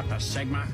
what the Sigma?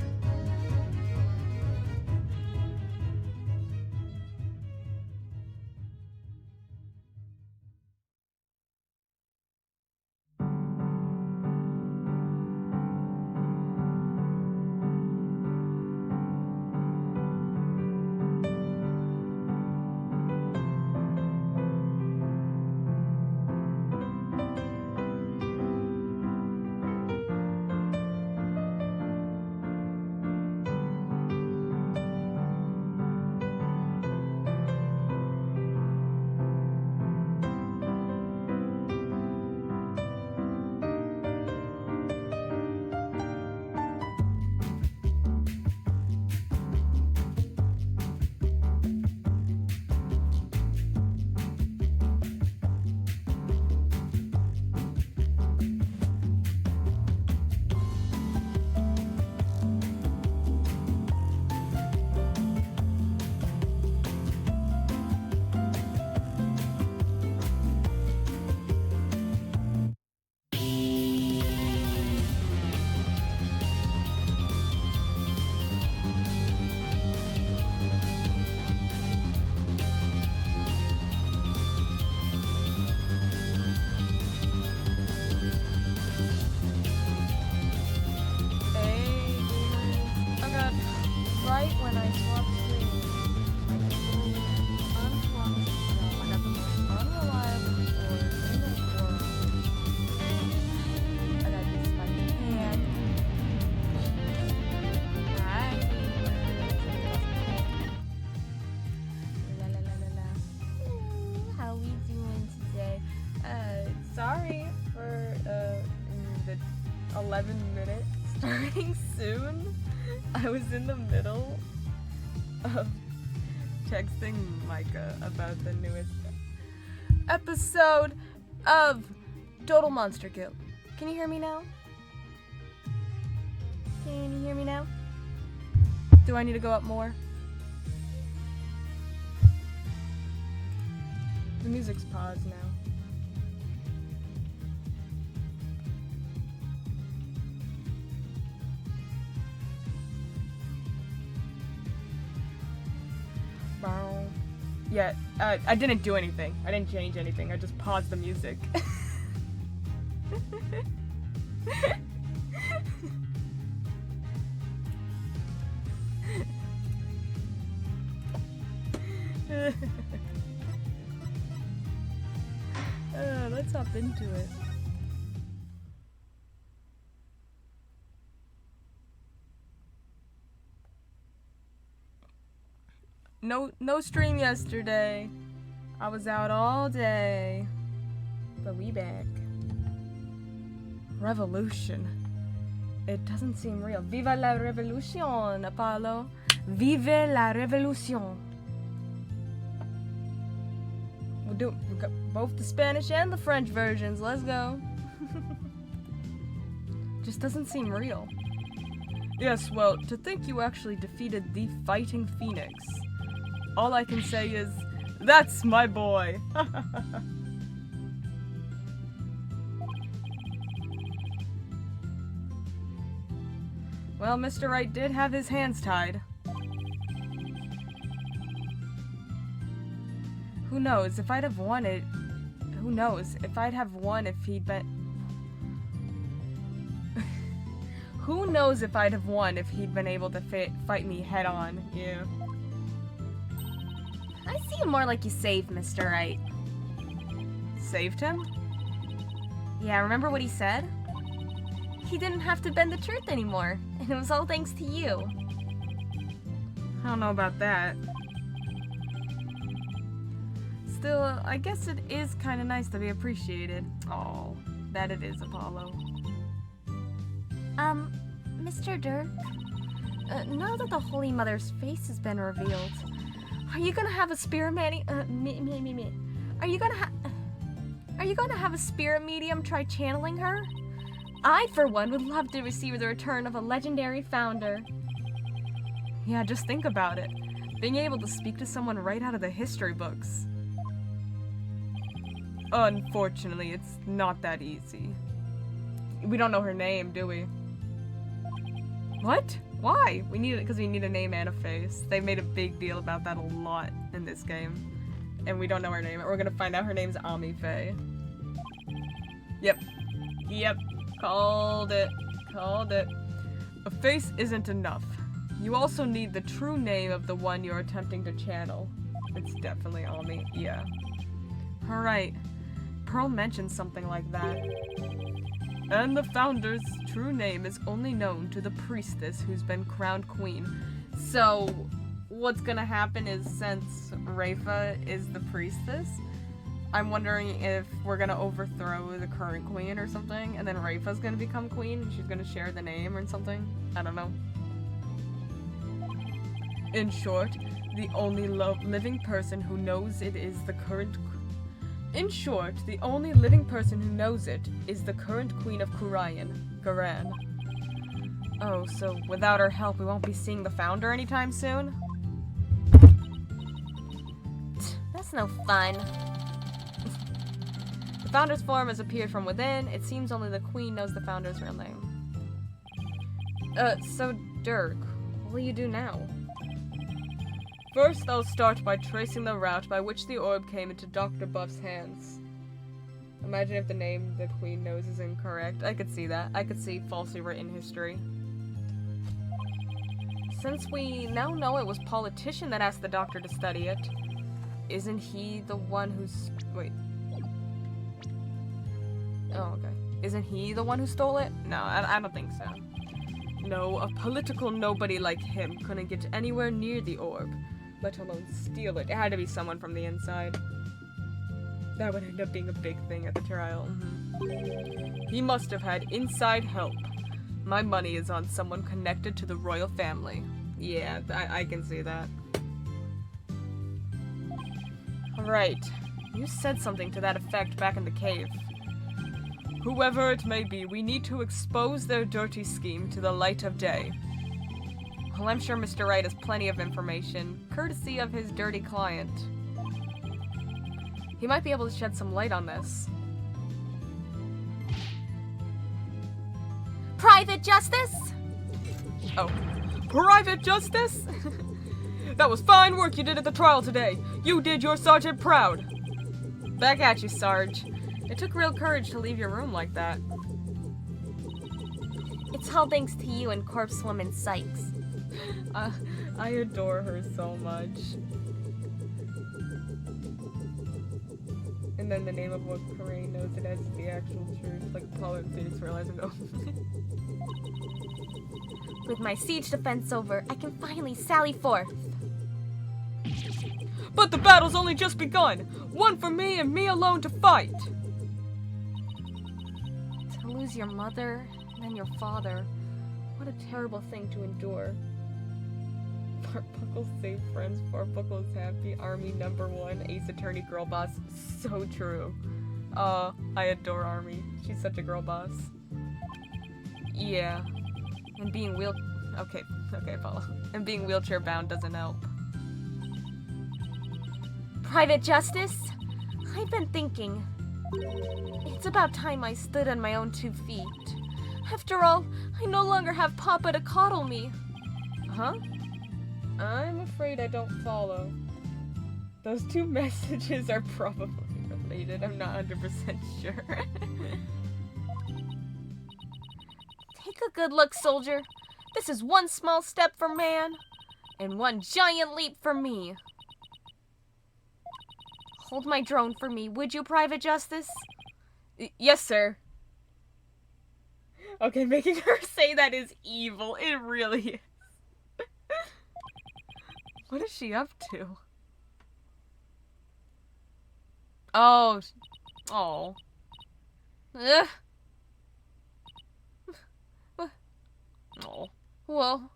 Right when I swapped screens, I got the most unreliable cord in the world. I got this by hand. Hi. La la la la la. Hello, how we doing today? Sorry for the 11 minutes starting soon. I was in the middle of texting Micah about the newest episode of Total Monster Kill. Can you hear me now? Can you hear me now? Do I need to go up more? The music's paused now. Yeah, I didn't do anything. I didn't change anything. I just paused the music. Let's hop into it. No stream yesterday. I was out all day. But we back. Revolution. It doesn't seem real. Vive la révolution, Apollo. Vive la révolution. We got both the Spanish and the French versions. Let's go. Just doesn't seem real. Yes, well, to think you actually defeated the Fighting Phoenix. All I can say is, that's my boy! Well, Mr. Wright did have his hands tied. Who knows, if I'd have won it... Who knows, if I'd have won if he'd been... Who knows if I'd have won if he'd been able to fight me head-on, yeah. I see you more like you saved Mr. Wright. Saved him? Yeah, remember what he said? He didn't have to bend the truth anymore, and it was all thanks to you. I don't know about that. Still, I guess it is kind of nice to be appreciated. Oh, that it is, Apollo. Mr. Dirk? Now that the Holy Mother's face has been revealed, are you gonna have a spirit Are you gonna have a spirit medium try channeling her? I, for one, would love to receive the return of a legendary founder. Yeah, just think about it. Being able to speak to someone right out of the history books. Unfortunately, it's not that easy. We don't know her name, do we? What? Why? We need it because we need a name and a face. They made a big deal about that a lot in this game. And we don't know her name. We're gonna find out her name's Ami Faye. Yep. Yep. Called it. Called it. A face isn't enough. You also need the true name of the one you're attempting to channel. It's definitely Ami. Yeah. Alright. Pearl mentioned something like that. And the founder's true name is only known to the priestess who's been crowned queen. So, what's gonna happen is, since Rafa is the priestess, I'm wondering if we're gonna overthrow the current queen or something, and then Rafa's gonna become queen, and she's gonna share the name or something. I don't know. In short, the only living person who knows it is the current... In short, the only living person who knows it is the current queen of Garan. Oh, so without her help, we won't be seeing the founder anytime soon? That's no fun. The founder's form has appeared from within. It seems only the queen knows the founder's real name. So Dirk, what will you do now? First, I'll start by tracing the route by which the orb came into Dr. Buff's hands. Imagine if the name the queen knows is incorrect. I could see that. I could see falsely written history. Since we now know it was Politician that asked the doctor to study it, isn't he the one who's... Wait. Oh, okay. Isn't he the one who stole it? No, I don't think so. No, a political nobody like him couldn't get anywhere near the orb, let alone steal it. It had to be someone from the inside. That would end up being a big thing at the trial. He must have had inside help. My money is on someone connected to the royal family. Yeah, I can see that. Alright, you said something to that effect back in the cave. Whoever it may be, we need to expose their dirty scheme to the light of day. Well, I'm sure Mr. Wright has plenty of information, courtesy of his dirty client. He might be able to shed some light on this. Private Justice? Oh. Private Justice? That was fine work you did at the trial today. You did your sergeant proud. Back at you, Sarge. It took real courage to leave your room like that. It's all thanks to you and Corpsewoman Sykes. I adore her so much. And then the name of what Coraine knows it as the actual truth, like Apollo and Phoenix realizing, oh. With my siege defense over, I can finally sally forth. But the battle's only just begun! One for me and me alone to fight! To lose your mother, and then your father, what a terrible thing to endure. Farbuckle save friends, Farbuckle is happy, Army #1, Ace Attorney girl boss. So true. I adore Army. She's such a girl boss. Yeah. And being okay, Apollo. And being wheelchair bound doesn't help. Private Justice? I've been thinking. It's about time I stood on my own 2 feet. After all, I no longer have Papa to coddle me. Huh? I'm afraid I don't follow. Those 2 messages are probably related. I'm not 100% sure. Take a good look, soldier. This is one small step for man, and one giant leap for me. Hold my drone for me, would you, Private Justice? Yes, sir. Okay, making her say that is evil. It really is. What is she up to? Oh. Oh. Ugh. Oh. Well.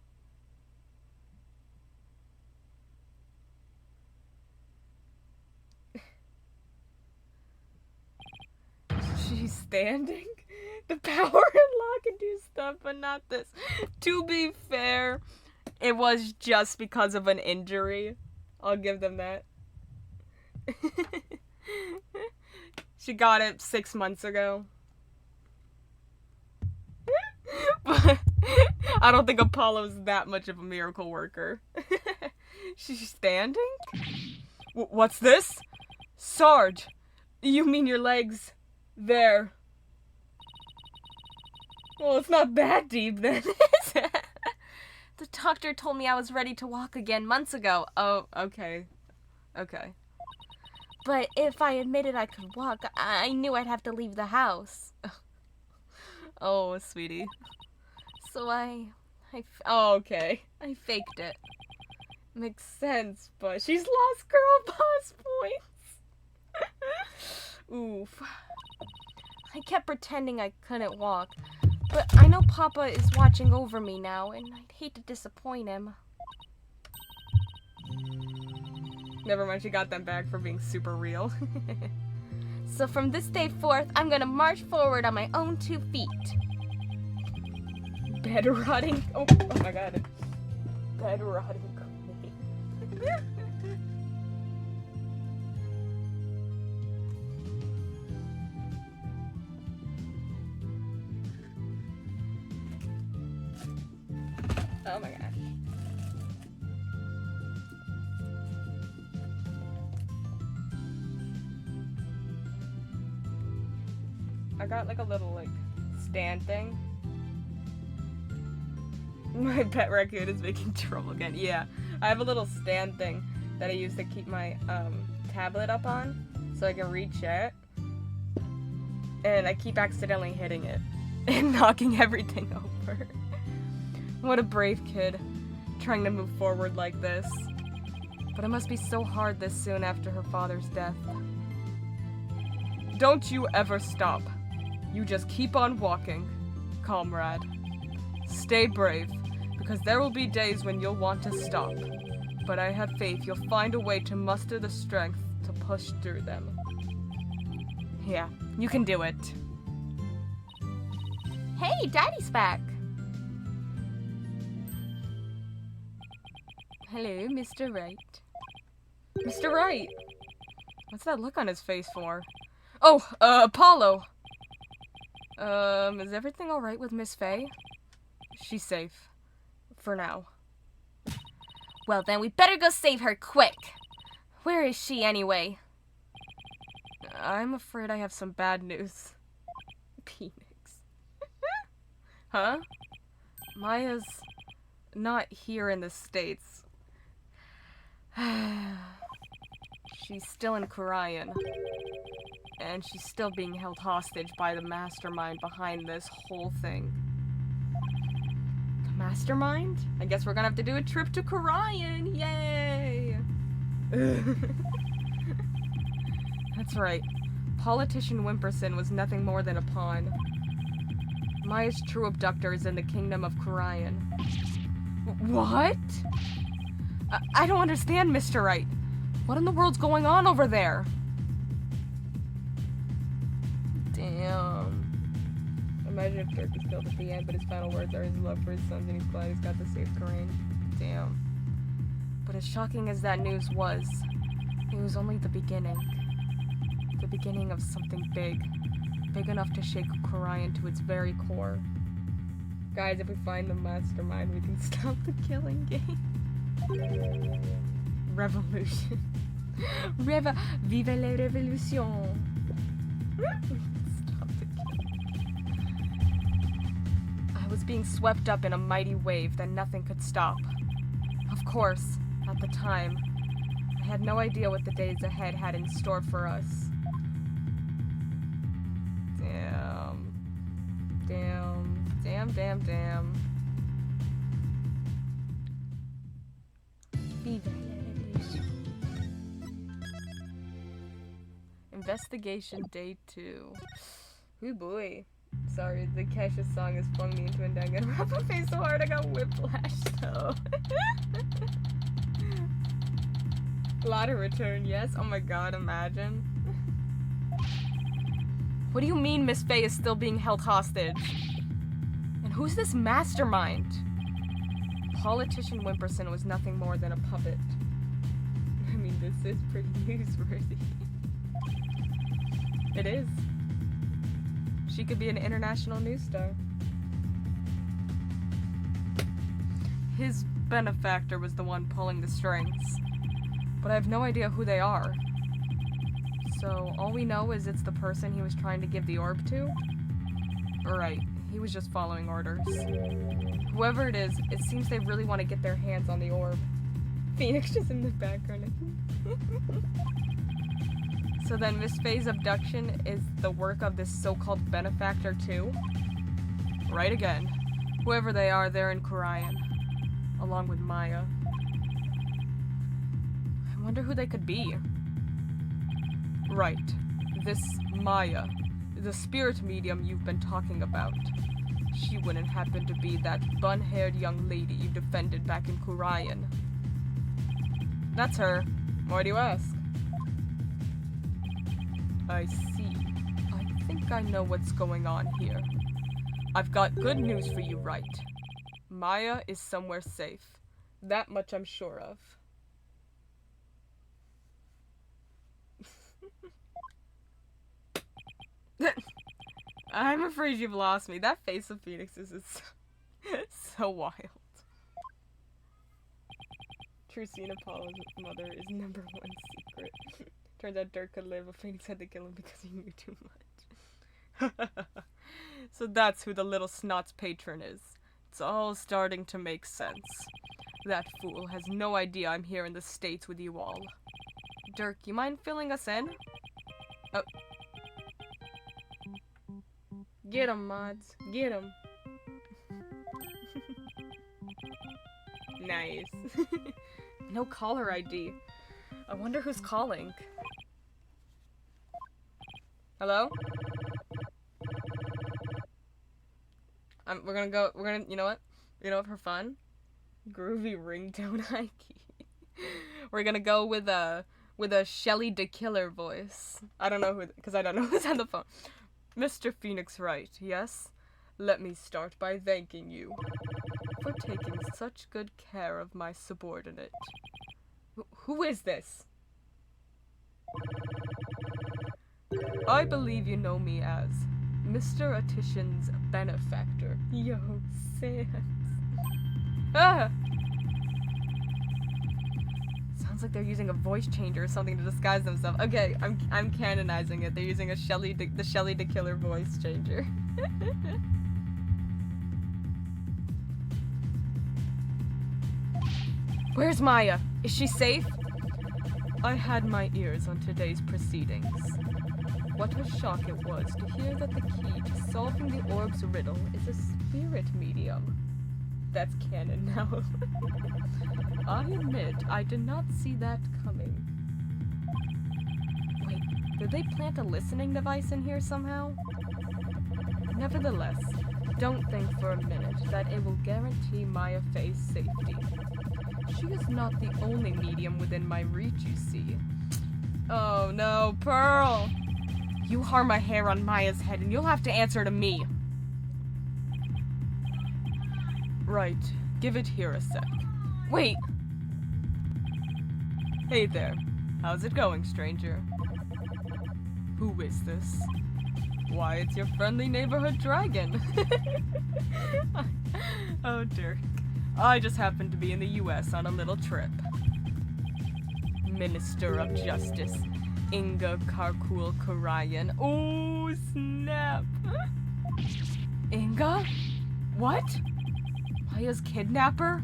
She's standing? The power and lock can do stuff, but not this. To be fair, it was just because of an injury. I'll give them that. She got it 6 months ago. I don't think Apollo's that much of a miracle worker. She's standing? What's this? Sarge, you mean your legs there? Well, it's not that deep then, is it? The doctor told me I was ready to walk again months ago. Oh, okay. Okay. But if I admitted I could walk, I knew I'd have to leave the house. Oh, sweetie. So oh, okay. I faked it. Makes sense, but she's lost girl boss points. Oof. I kept pretending I couldn't walk, but I know Papa is watching over me now, and I'd hate to disappoint him. Never mind, she got them back for being super real. So from this day forth, I'm gonna march forward on my own 2 feet. Bed rotting. Oh my god. Bed rotting queen. Oh my gosh. I got like a little like stand thing. My pet raccoon is making trouble again. Yeah, I have a little stand thing that I use to keep my tablet up on so I can reach it. And I keep accidentally hitting it and knocking everything over. What a brave kid, trying to move forward like this. But it must be so hard this soon after her father's death. Don't you ever stop. You just keep on walking, comrade. Stay brave, because there will be days when you'll want to stop. But I have faith you'll find a way to muster the strength to push through them. Yeah, you can do it. Hey, Daddy's back. Hello, Mr. Wright. Mr. Wright! What's that look on his face for? Oh, Apollo! Is everything alright with Miss Faye? She's safe. For now. Well, then we better go save her quick. Where is she, anyway? I'm afraid I have some bad news. Phoenix. Huh? Maya's not here in the States. She's still in Korean. And she's still being held hostage by the mastermind behind this whole thing. The mastermind? I guess we're gonna have to do a trip to Korean! Yay! That's right. Politician Wimperson was nothing more than a pawn. Maya's true abductor is in the kingdom of Korean. What? I don't understand, Mr. Wright. What in the world's going on over there? Damn. Imagine if Dirk is killed at the end, but his final words are his love for his sons and he's glad he's got to save Korean. Damn. But as shocking as that news was, it was only the beginning. The beginning of something big. Big enough to shake Korean to its very core. Guys, if we find the mastermind, we can stop the killing game. Revolution. Vive la révolution. Stop the killing. I was being swept up in a mighty wave that nothing could stop. Of course, at the time, I had no idea what the days ahead had in store for us. Damn. Vive la révolution. Investigation day 2. Ooh boy. Sorry, the Kesha song has flung me into a dang rub my face so hard I got whiplash though. Lotto return, yes. Oh my god, imagine. What do you mean Miss Faye is still being held hostage? And who's this mastermind? Politician Wimperson was nothing more than a puppet. I mean, this is pretty newsworthy. It is. She could be an international news star. his benefactor was the one pulling the strings. But I have no idea who they are. So all we know is it's the person he was trying to give the orb to? Right, he was just following orders. Whoever it is, it seems they really want to get their hands on the orb. Phoenix just in the background. So then Miss Faye's abduction is the work of this so-called benefactor too? Right again. Whoever they are, they're in Korean. Along with Maya. I wonder who they could be. Right. This Maya. The spirit medium you've been talking about. She wouldn't happen to be that bun-haired young lady you defended back in Korean. That's her. Why do you ask? I see. I think I know what's going on here. I've got good news for you, Wright. Maya is somewhere safe. That much I'm sure of. I'm afraid you've lost me. That face of Phoenix's is so wild. True scene, Apollo's mother is #1 secret. Turns out Dirk could live, but Phoenix had to kill him because he knew too much. So that's who the little snot's patron is. It's all starting to make sense. That fool has no idea I'm here in the States with you all. Dirk, you mind filling us in? Oh. Get him, mods. Get him. Nice. No caller ID. I wonder who's calling. Hello? We're gonna, you know what? You know what, for fun? Groovy ringtone high key. We're gonna go with a Shelly the Killer voice. I don't know who, because I don't know who's on the phone. Mr. Phoenix Wright, yes? Let me start by thanking you for taking such good care of my subordinate. Who is this? I believe you know me as Mr. Attition's benefactor. Yo, Sans. Ah! Sounds like they're using a voice changer or something to disguise themselves. Okay, I'm canonizing it. They're using the Shelly the Killer voice changer. Where's Maya? Is she safe? I had my ears on today's proceedings. What a shock it was to hear that the key to solving the orb's riddle is a spirit medium. That's canon now. I admit I did not see that coming. Wait, did they plant a listening device in here somehow? Nevertheless, don't think for a minute that it will guarantee Maya Faye's safety. She is not the only medium within my reach, you see. Oh no, Pearl! You harm a hair on Maya's head and you'll have to answer to me. Right, give it here a sec. Wait! Hey there. How's it going, stranger? Who is this? Why, it's your friendly neighborhood dragon. Oh, Dirk. I just happened to be in the US on a little trip. Minister of Justice, Inga Karkul Karayan. Oh, snap! Inga? What? Maya's kidnapper?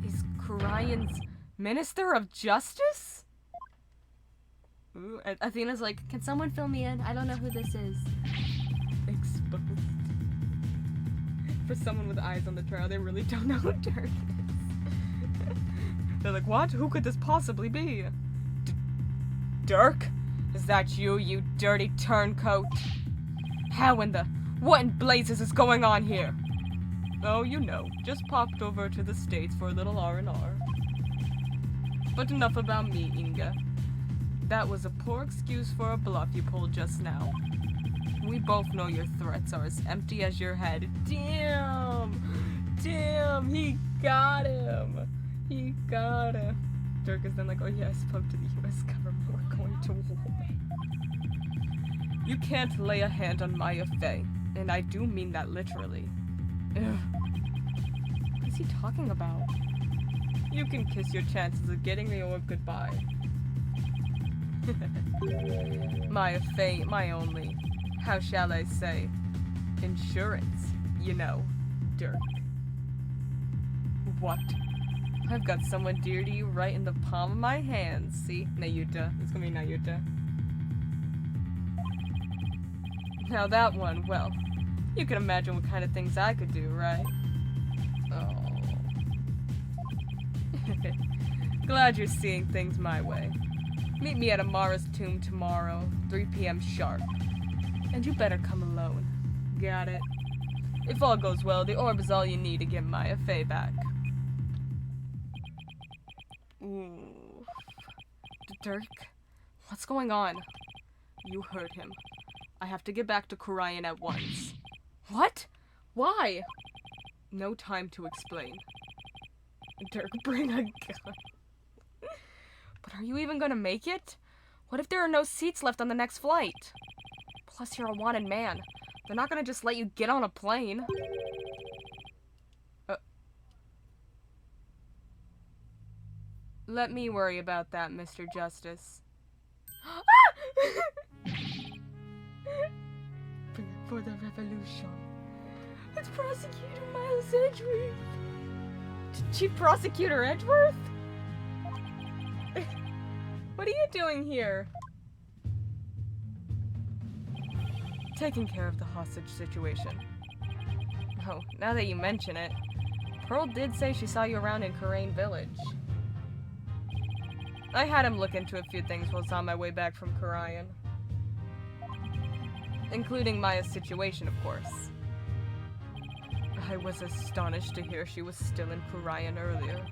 Is Karayan's Minister of Justice? Ooh, Athena's like, can someone fill me in? I don't know who this is. Exposed. For someone with eyes on the trail, they really don't know who Dirk is. They're like, what? Who could this possibly be? Dirk? Is that you, you dirty turncoat? What in blazes is going on here? Oh, you know, just popped over to the States for a little R&R. But enough about me, Inga. That was a poor excuse for a bluff you pulled just now. We both know your threats are as empty as your head. Damn! Damn, he got him! He got him. Dirk is then like, oh yeah, I spoke to the US government, we're going to war. You can't lay a hand on Maya Faye, and I do mean that literally. Ugh. What is he talking about? You can kiss your chances of getting me or goodbye. My fate, my only, how shall I say, insurance, you know, Dirk. What? I've got someone dear to you right in the palm of my hand. See? Nayuta. It's gonna be Nayuta. Now that one, well, you can imagine what kind of things I could do, right? Oh. Glad you're seeing things my way. Meet me at Amara's tomb tomorrow, 3 p.m. sharp. And you better come alone. Got it? If all goes well, the orb is all you need to get Maya Fey back. Ooh. Dirk? What's going on? You heard him. I have to get back to Kurayan at once. What? Why? No time to explain. Dirk, bring a gun. But are you even gonna make it? What if there are no seats left on the next flight? Plus, you're a wanted man. They're not gonna just let you get on a plane. Let me worry about that, Mr. Justice. For the revolution. It's Prosecutor Miles Edgeworth. Chief Prosecutor Edgeworth? What are you doing here? Taking care of the hostage situation. Oh, now that you mention it, Pearl did say she saw you around in Kurain Village. I had him look into a few things while I was on my way back from Kurayan. Including Maya's situation, of course. I was astonished to hear she was still in Kurayan earlier,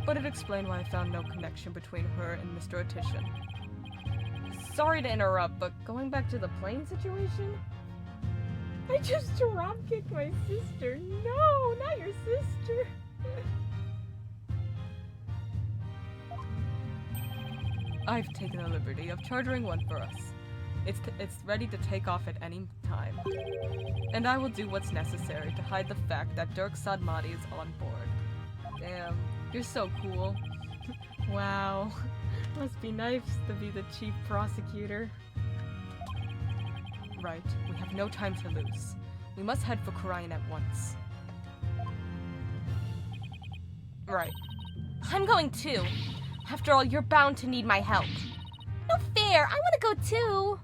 but it explained why I found no connection between her and Mr. Otishan. Sorry to interrupt, but going back to the plane situation? I just drop-kicked my sister. No, not your sister. I've taken the liberty of chartering one for us. It's ready to take off at any time. And I will do what's necessary to hide the fact that Dirk Sadmati is on board. Damn, you're so cool. Wow. Must be nice to be the chief prosecutor. Right, we have no time to lose. We must head for Kurayan at once. Right. I'm going too. After all, you're bound to need my help. No fair, I want to go too.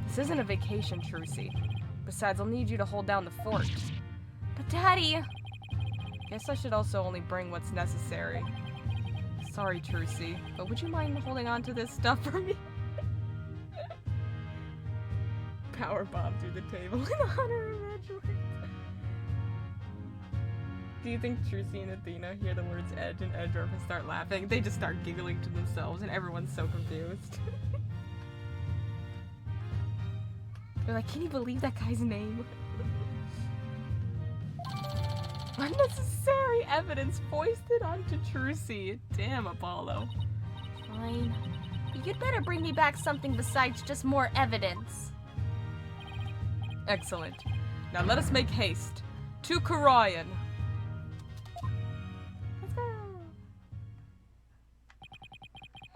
This isn't a vacation, Trucy. Besides, I'll need you to hold down the fort. But Daddy... Guess I should also only bring what's necessary. Sorry, Trucy, but would you mind holding on to this stuff for me? Power bomb through the table in honor of Edgeworth. Do you think Trucy and Athena hear the words Edge and Edgeworth and start laughing? They just start giggling to themselves and everyone's so confused. They're like, can you believe that guy's name? Unnecessary evidence foisted onto Trucy. Damn, Apollo. Fine. But you'd better bring me back something besides just more evidence. Excellent. Now let us make haste. To Kurayan. Let's go.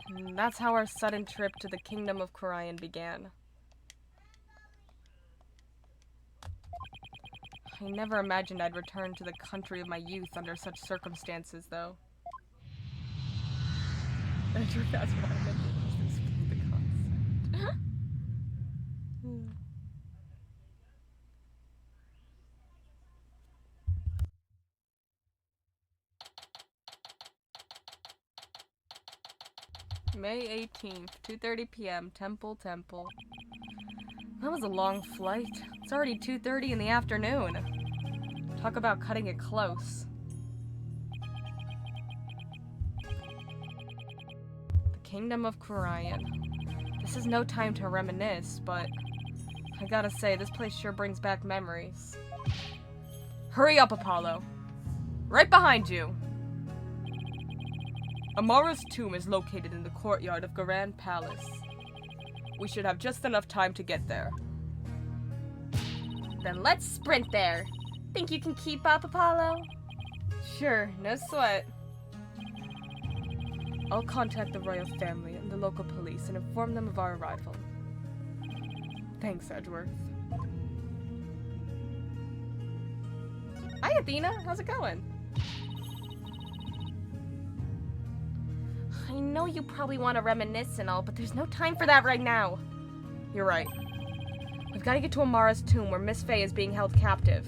And that's how our sudden trip to the kingdom of Kurayan began. I never imagined I'd return to the country of my youth under such circumstances, though. That's why I meant to just explain the concept. May 18th, 2:30 p.m., Temple. That was a long flight. It's already 2:30 in the afternoon. Talk about cutting it close. The Kingdom of Kurayan. This is no time to reminisce, but I gotta say, this place sure brings back memories. Hurry up, Apollo. Right behind you. Amara's tomb is located in the courtyard of Grand Palace. We should have just enough time to get there. Then let's sprint there. Think you can keep up, Apollo? Sure, no sweat. I'll contact the royal family and the local police and inform them of our arrival. Thanks, Edgeworth. Hi, Athena. How's it going? I know you probably want to reminisce and all, but there's no time for that right now. You're right. We've got to get to Amara's tomb where Miss Faye is being held captive.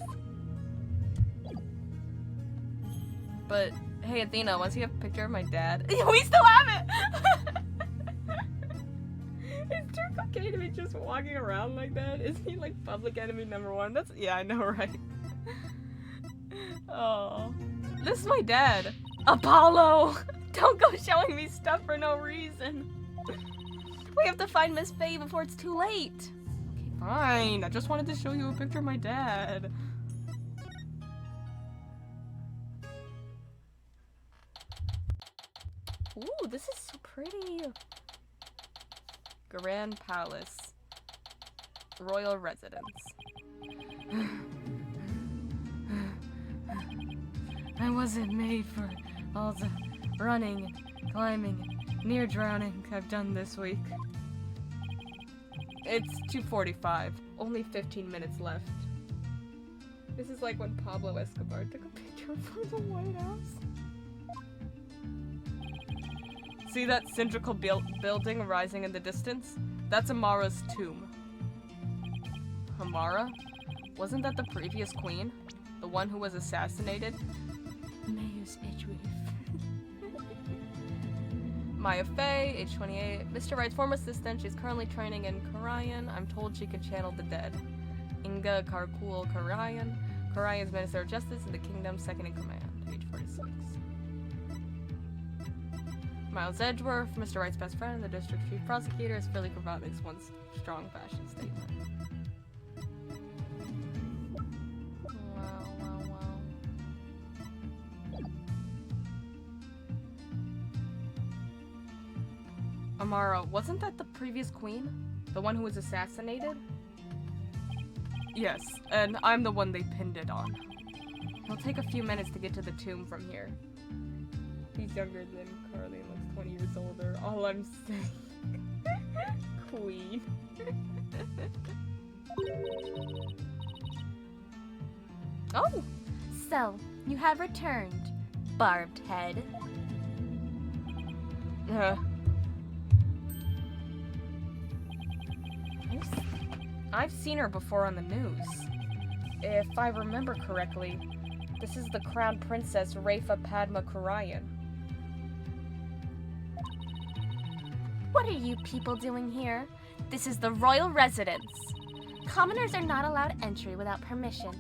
But, hey, Athena, once you have a picture of my dad... We still have it! Is Turk okay to be just walking around like that? Isn't he like public enemy #1? That's... Yeah, I know, right? Oh. This is my dad. Apollo! Don't go showing me stuff for no reason. We have to find Miss Faye before it's too late. Okay, fine. I just wanted to show you a picture of my dad. Ooh, this is so pretty. Grand Palace. Royal Residence. I wasn't made for all the running, climbing, near drowning I've done this week. It's 2:45. Only 15 minutes left. This is like when Pablo Escobar took a picture from the White House. See that cylindrical building rising in the distance? That's Amara's tomb. Amara? Wasn't that the previous queen? The one who was assassinated? Mayors Edgeworth. Maya Faye, age 28. Mr. Wright's former assistant. She's currently training in Karayan. I'm told she can channel the dead. Inga Karkul Karayan. Karayan's Minister of Justice in the Kingdom, second in command. Age 46. Miles Edgeworth, Mr. Wright's best friend, the district chief prosecutor, is Philly Kravovic's once strong fashion statement. Wow. Amara, wasn't that the previous queen? The one who was assassinated? Yes, and I'm the one they pinned it on. It'll take a few minutes to get to the tomb from here. He's younger than Carly and looks 20 years older. All I'm saying. Queen. Oh! So, you have returned, barbed head. I've seen her before on the news. If I remember correctly, this is the Crown Princess Rafa Padma Karayan. What are you people doing here? This is the royal residence. Commoners are not allowed entry without permission.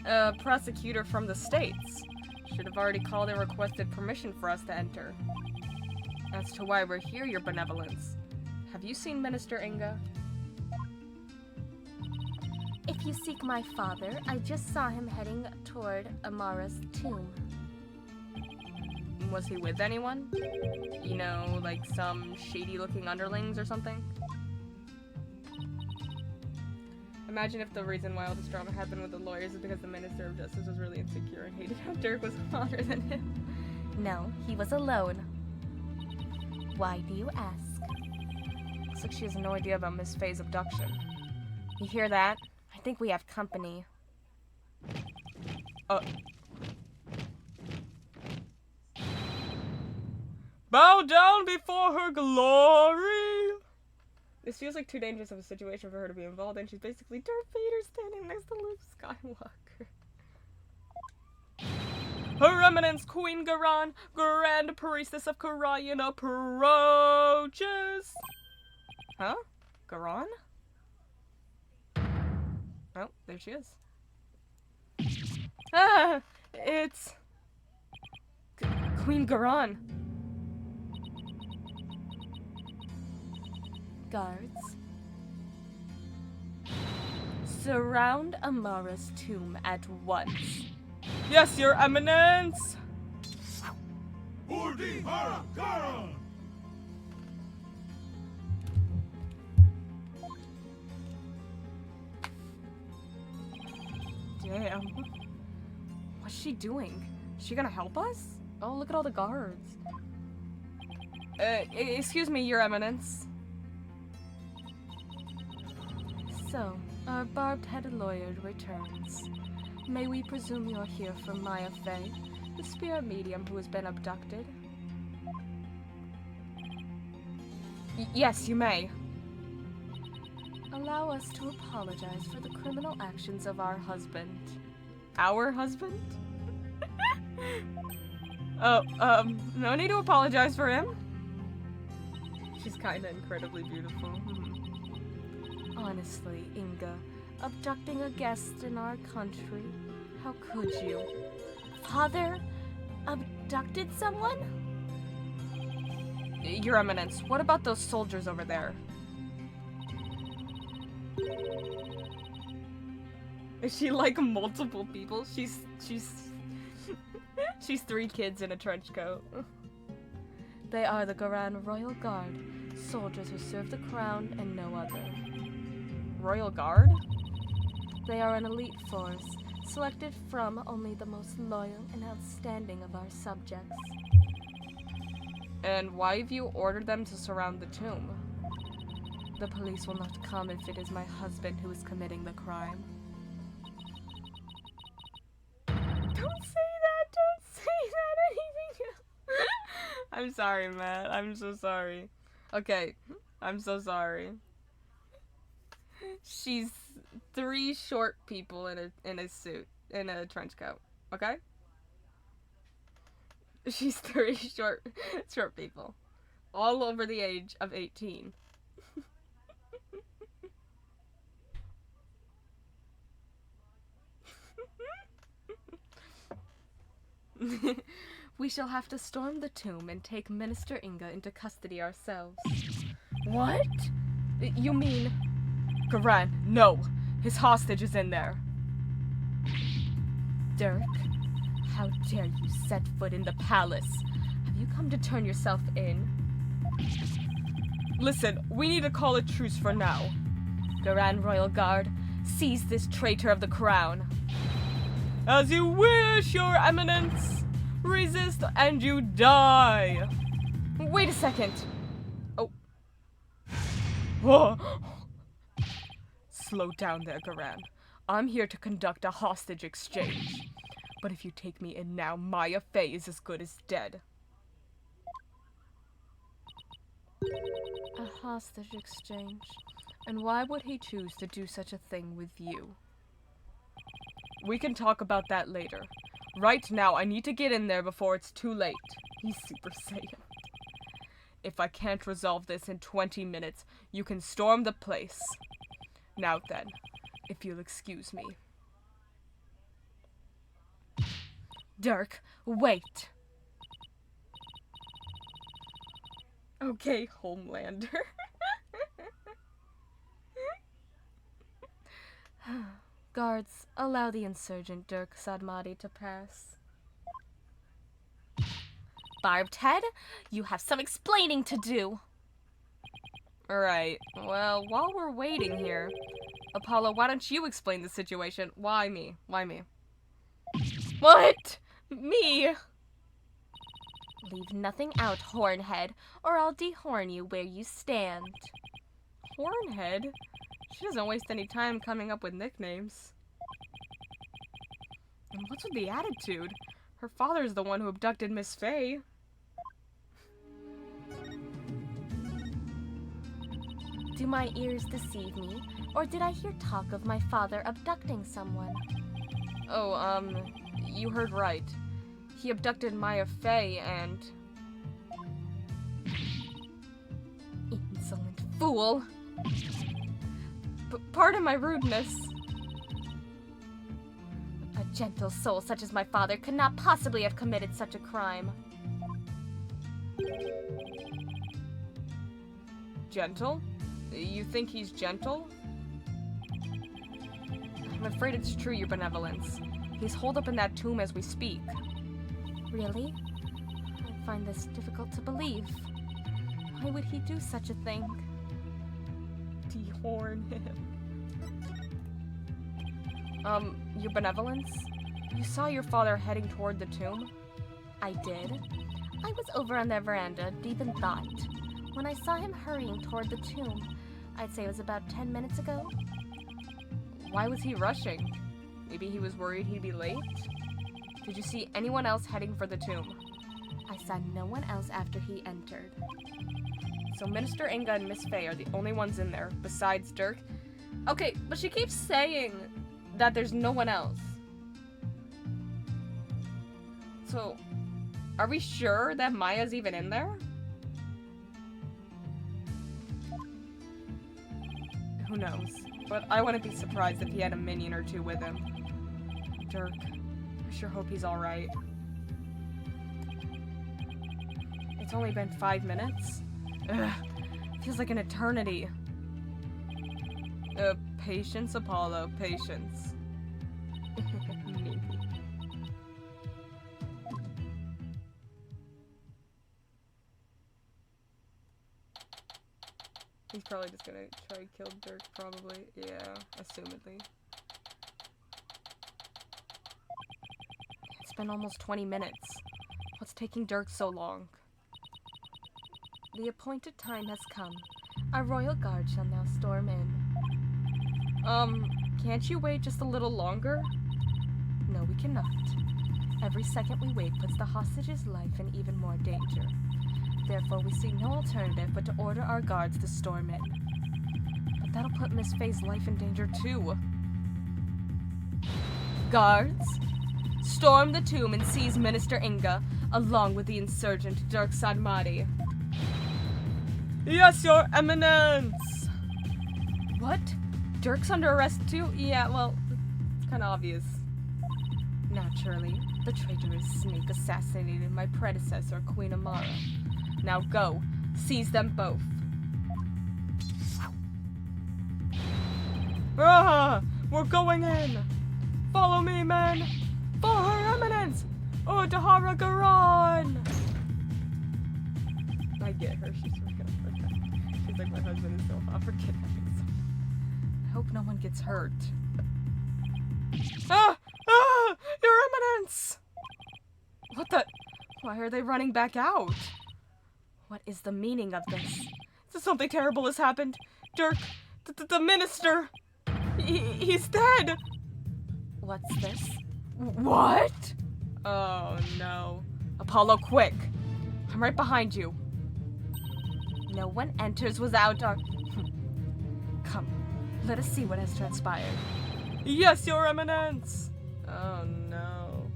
A prosecutor from the States. Should have already called and requested permission for us to enter. As to why we're here, your benevolence. Have you seen Minister Inga? If you seek my father, I just saw him heading toward Amara's tomb. Was he with anyone? You know, like some shady-looking underlings or something? Imagine if the reason why all this drama happened with the lawyers is because the Minister of Justice was really insecure and hated how Dirk was hotter than him. No, he was alone. Why do you ask? Looks like she has no idea about Miss Faye's abduction. You hear that? I think we have company. Bow down before her glory! This feels like too dangerous of a situation for her to be involved in. She's basically Darth Vader standing next to Luke Skywalker. Her Eminence Queen Garan, Grand Priestess of Karayan, approaches! Huh? Garan? Oh, there she is. Ah! It's... Queen Garan. Guards, surround Amara's tomb at once. Yes, Your Eminence! Damn. What's she doing? Is she gonna help us? Oh, look at all the guards. Excuse me, Your Eminence. So, our barbed-headed lawyer returns. May we presume you're here for Maya Fey, the spirit medium who has been abducted? Yes, you may. Allow us to apologize for the criminal actions of our husband. Our husband? No need to apologize for him. She's kinda incredibly beautiful. Honestly, Inga, abducting a guest in our country, how could you? Father abducted someone? Your Eminence, what about those soldiers over there? Is she like multiple people? She's she's 3 kids in a trench coat. They are the Garan Royal Guard, soldiers who serve the crown and no other. Royal Guard? They are an elite force, selected from only the most loyal and outstanding of our subjects. And why have you ordered them to surround the tomb? The police will not come if it is my husband who is committing the crime. Don't say that! Don't say that! Anything else? I'm sorry, Matt. I'm so sorry. Okay, I'm so sorry. She's 3 short people in a suit, in a trench coat. Okay? She's 3 short people, all over the age of 18. We shall have to storm the tomb and take Minister Inga into custody ourselves. What? You mean... Garan, no! His hostage is in there. Dirk, how dare you set foot in the palace? Have you come to turn yourself in? Listen, we need to call a truce for now. Garan Royal Guard, seize this traitor of the crown. As you wish, Your Eminence! Resist and you die! Wait a second! Oh. Whoa. Slow down there, Garan. I'm here to conduct a hostage exchange. But if you take me in now, Maya Fey is as good as dead. A hostage exchange? And why would he choose to do such a thing with you? We can talk about that later. Right now, I need to get in there before it's too late. He's Super Saiyan. If I can't resolve this in 20 minutes, you can storm the place. Now then, if you'll excuse me. Dirk, wait! Okay, Homelander. Guards, allow the insurgent Dirk Sadmati to pass. Barbed Head, you have some explaining to do. Alright, well, while we're waiting here, Apollo, why don't you explain the situation? Why me? Why me? What? Me? Leave nothing out, Hornhead, or I'll dehorn you where you stand. Hornhead? She doesn't waste any time coming up with nicknames. And what's with the attitude? Her father's the one who abducted Miss Fey. Do my ears deceive me, or did I hear talk of my father abducting someone? Oh, you heard right. He abducted Maya Fey and... Insolent fool! Pardon my rudeness. A gentle soul such as my father could not possibly have committed such a crime. Gentle? You think he's gentle? I'm afraid it's true, Your Benevolence. He's holed up in that tomb as we speak. Really? I find this difficult to believe. Why would he do such a thing? Dehorn him. Your benevolence? You saw your father heading toward the tomb? I did. I was over on their veranda, deep in thought, when I saw him hurrying toward the tomb. I'd say it was about 10 minutes ago. Why was he rushing? Maybe he was worried he'd be late? Did you see anyone else heading for the tomb? I saw no one else after he entered. So Minister Inga and Miss Faye are the only ones in there, besides Dirk? Okay, but she keeps saying that there's no one else. So, are we sure that Maya's even in there? Who knows? But I wouldn't be surprised if he had a minion or two with him. Dirk, I sure hope he's alright. It's only been 5 minutes? Ugh, feels like an eternity. Patience, Apollo, patience. Maybe. He's probably just gonna try to kill Dirk, probably. Yeah, assumedly. It's been almost 20 minutes. What's taking Dirk so long? The appointed time has come. Our royal guard shall now storm in. Can't you wait just a little longer? No, we cannot. Every second we wait puts the hostage's life in even more danger. Therefore, we see no alternative but to order our guards to storm in. But that'll put Miss Faye's life in danger too. Guards, storm the tomb and seize Minister Inga, along with the insurgent Dirk Sadmati. Yes, Your Eminence! What? Dirk's under arrest too? Yeah, well, it's kind of obvious. Naturally, the traitorous snake assassinated my predecessor, Queen Amara. Now go, seize them both. We're going in! Follow me, men! For Her Eminence! Oh, Dahara Garan! I get her, she's like, my husband is so hot for kidnapping someone. I hope no one gets hurt. Your Eminence! What the? Why are they running back out? What is the meaning of this? Something terrible has happened. Dirk, the minister, he's dead. What's this? What? Oh no. Apollo, quick. I'm right behind you. No one enters without our... Come, let us see what has transpired. Yes, Your Eminence! Oh no.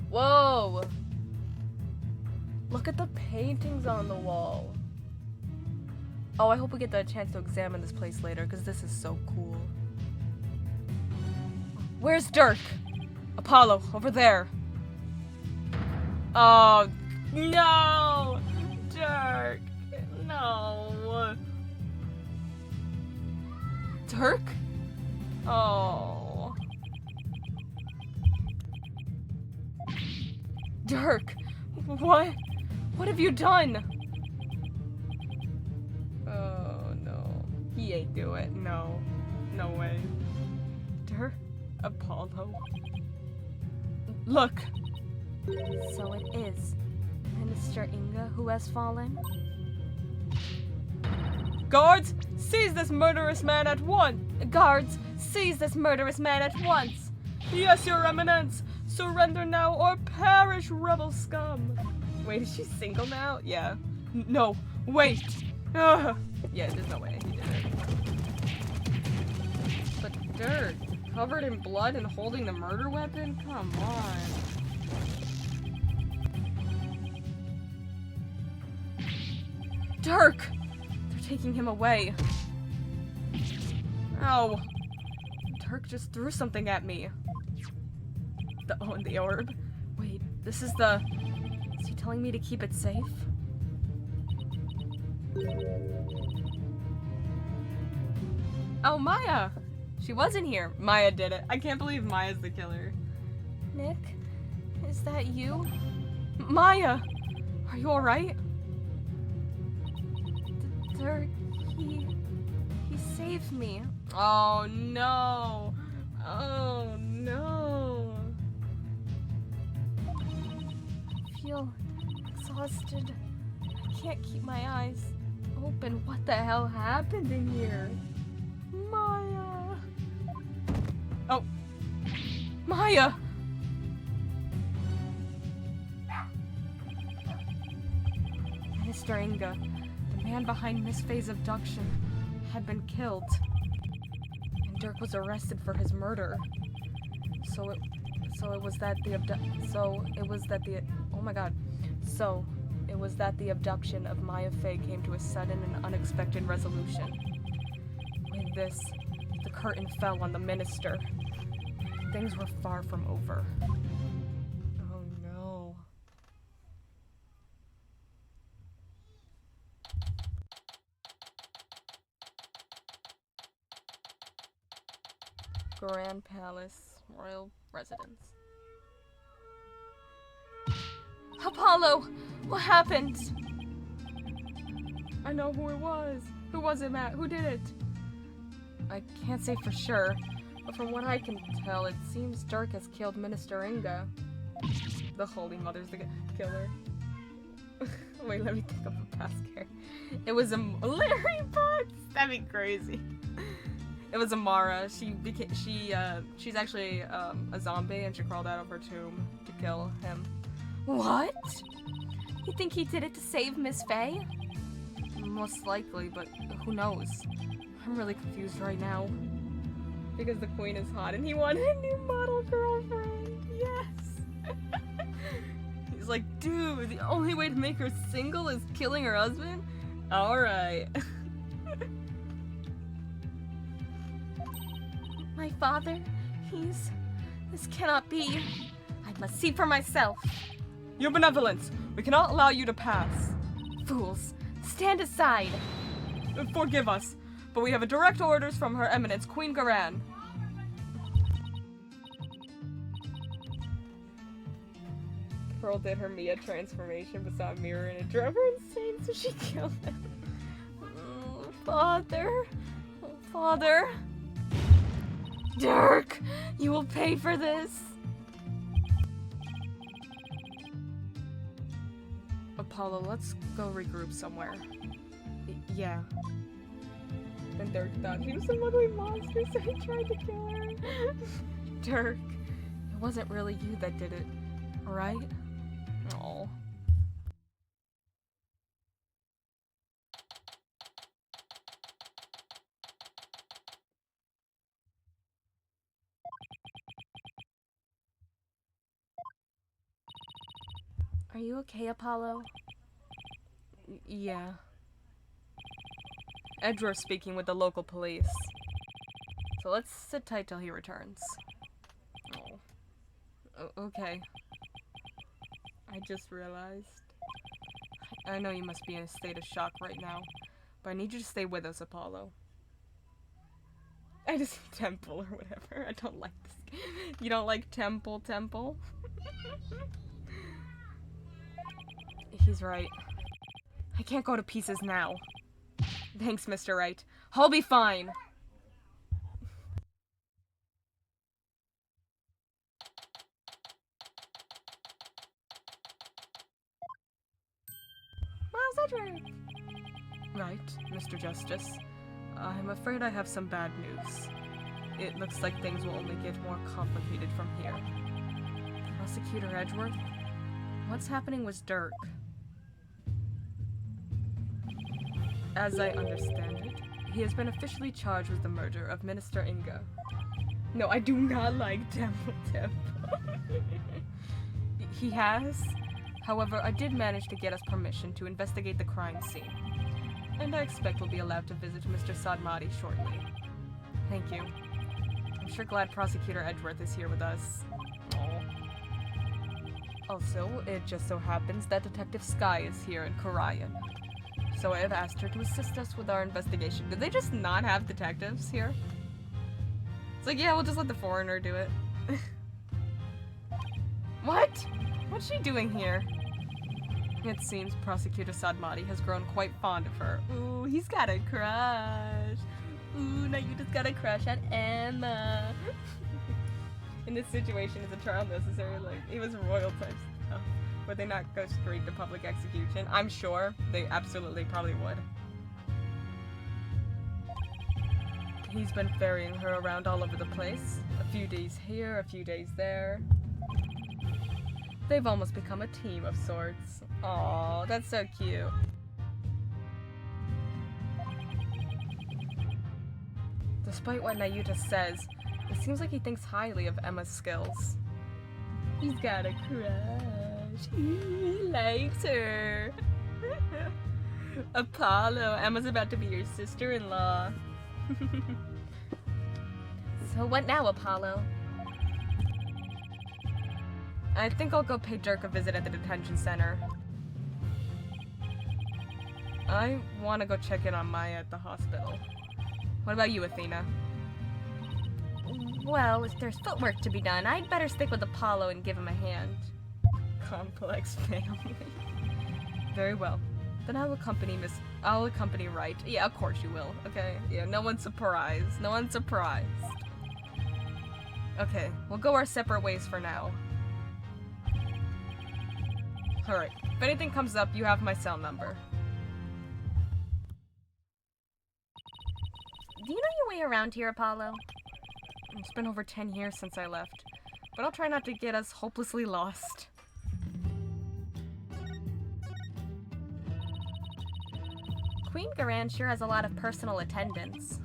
Whoa! Look at the paintings on the wall. Oh, I hope we get the chance to examine this place later, because this is so cool. Where's Dirk? Apollo, over there. Oh, no! Dirk! No! Dirk? Oh. Dirk! What? What have you done? Oh, no. He ain't do it. No. No way. Dirk? Apollo? Look! So it is Minister Inga who has fallen? Guards, seize this murderous man at once! Guards, seize this murderous man at once! Yes, Your Eminence! Surrender now or perish, rebel scum! Wait, is she single now? Yeah. No, wait! Yeah, there's no way he did it. But Dirk, covered in blood and holding the murder weapon? Come on. Dirk! They're taking him away. Ow. Dirk just threw something at me. The orb? Wait, this is the... Is he telling me to keep it safe? Oh, Maya! She wasn't here. Maya did it. I can't believe Maya's the killer. Nick, Is that you? Maya! Are you alright? Dirk, he saved me. Oh no! Oh no! I feel exhausted. I can't keep my eyes open. What the hell happened in here? Maya! Oh! Maya! Mr. Inga, the man behind Miss Faye's abduction, had been killed. And Dirk was arrested for his murder. So it was that the abduction of Maya Faye came to a sudden and unexpected resolution. With this, the curtain fell on the minister. Things were far from over. Oh no. Grand Palace, Royal Residence. Apollo! What happened? I know who it was. Who was it, Matt? Who did it? I can't say for sure, but from what I can tell, it seems Dirk has killed Minister Inga. The Holy Mother's the killer. Wait, let me think of a past character. It was a Larry Potts. That'd be crazy. It was Amara. She's actually a zombie, and she crawled out of her tomb to kill him. What? You think he did it to save Miss Faye? Most likely, but who knows? I'm really confused right now. Because the queen is hot and he wanted a new model girlfriend. Yes! He's like, dude, the only way to make her single is killing her husband? Alright. My father, this cannot be. I must see for myself. Your benevolence, we cannot allow you to pass. Fools, stand aside. Forgive us, but we have direct orders from Her Eminence, Queen Garan. Pearl did her Mia transformation but saw a mirror and it drove her insane, so she killed him. Father? Oh, Father? Dirk, you will pay for this. Apollo, let's go regroup somewhere. Yeah. And Dirk thought she was some ugly monster, so he tried to kill her. Dirk, it wasn't really you that did it, right? Oh. Are you okay, Apollo? Yeah. Edgeworth's speaking with the local police. So let's sit tight till he returns. Oh. Okay. I just realized. I know you must be in a state of shock right now, but I need you to stay with us, Apollo. I just Temple or whatever. I don't like this. You don't like Temple? He's right. I can't go to pieces now. Thanks, Mr. Wright. I'll be fine. Miles Edgeworth! Right, Mr. Justice. I'm afraid I have some bad news. It looks like things will only get more complicated from here. Prosecutor Edgeworth? What's happening with Dirk? As I understand it, he has been officially charged with the murder of Minister Inga. No, I do not like Temple. He has? However, I did manage to get us permission to investigate the crime scene. And I expect we'll be allowed to visit Mr. Sadmati shortly. Thank you. I'm sure glad Prosecutor Edgeworth is here with us. Aww. Also, it just so happens that Detective Sky is here in Karayan. So I have asked her to assist us with our investigation. Did they just not have detectives here? It's like, yeah, we'll just let the foreigner do it. What? What's she doing here? It seems Prosecutor Sadmati has grown quite fond of her. Ooh, he's got a crush. Ooh, Nayuta's got a crush on Emma. In this situation, is a trial necessary? Like, it was royal type stuff. Would they not go straight to public execution? I'm sure they absolutely probably would. He's been ferrying her around all over the place. A few days here, a few days there. They've almost become a team of sorts. Aww, that's so cute. Despite what Nayuta says, it seems like he thinks highly of Emma's skills. He's got a crush. He likes her. Apollo, Emma's about to be your sister-in-law. So what now, Apollo? I think I'll go pay Dirk a visit at the detention center. I want to go check in on Maya at the hospital. What about you, Athena? Well, if there's footwork to be done, I'd better stick with Apollo and give him a hand. Complex family. Very well. Then I'll accompany Wright. Yeah, of course you will. Okay. Yeah, no one's surprised. No one's surprised. Okay, we'll go our separate ways for now. Alright, if anything comes up, you have my cell number. Do you know your way around here, Apollo? It's been over 10 years since I left, but I'll try not to get us hopelessly lost. Queen Garan sure has a lot of personal attendants.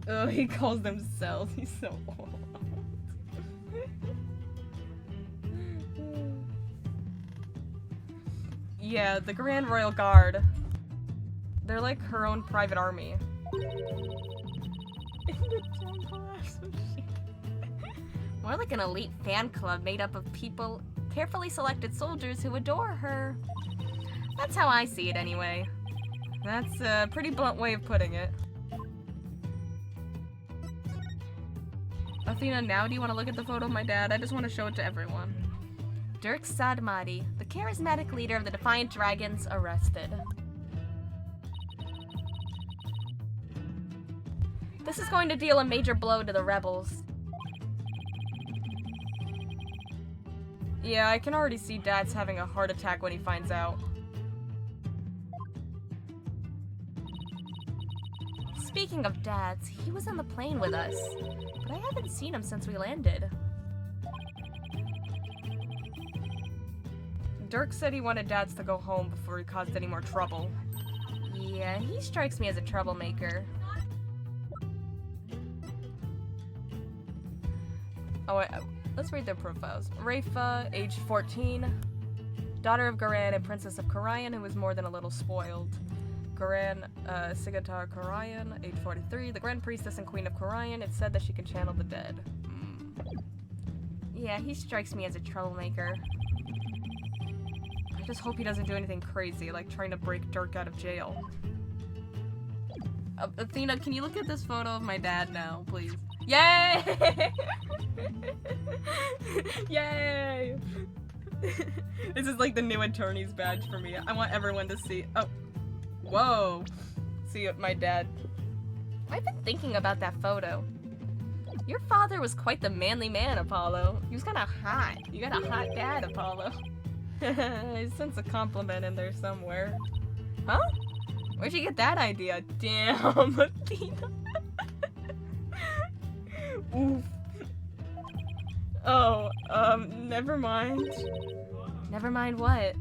Oh, he calls them cells. He's so old. Yeah, the Grand Royal Guard. They're like her own private army. More like an elite fan club made up of people, carefully selected soldiers who adore her. That's how I see it anyway. That's a pretty blunt way of putting it. Athena, now do you want to look at the photo of my dad? I just want to show it to everyone. Dirk Sadmati, the charismatic leader of the Defiant Dragons, arrested. This is going to deal a major blow to the rebels. Yeah, I can already see Dad's having a heart attack when he finds out. Speaking of dads, he was on the plane with us, but I haven't seen him since we landed. Dirk said he wanted Dads to go home before he caused any more trouble. Yeah, he strikes me as a troublemaker. Oh, wait, let's read their profiles. Raifa, age 14. Daughter of Garan and Princess of Karayan, who was more than a little spoiled. Garan Sigatar Karayan, age 43. The Grand Priestess and Queen of Karayan. It's said that she can channel the dead. Yeah, he strikes me as a troublemaker. I just hope he doesn't do anything crazy, like trying to break Dirk out of jail. Athena, can you look at this photo of my dad now, please? Yay! Yay! This is like the new attorney's badge for me. I want everyone to see. Oh. Whoa. See my dad. I've been thinking about that photo. Your father was quite the manly man, Apollo. He was kind of hot. You got a hot dad, Apollo. I sense a compliment in there somewhere. Huh? Where'd you get that idea? Damn, Athena. Oof. Oh, never mind. Never mind what?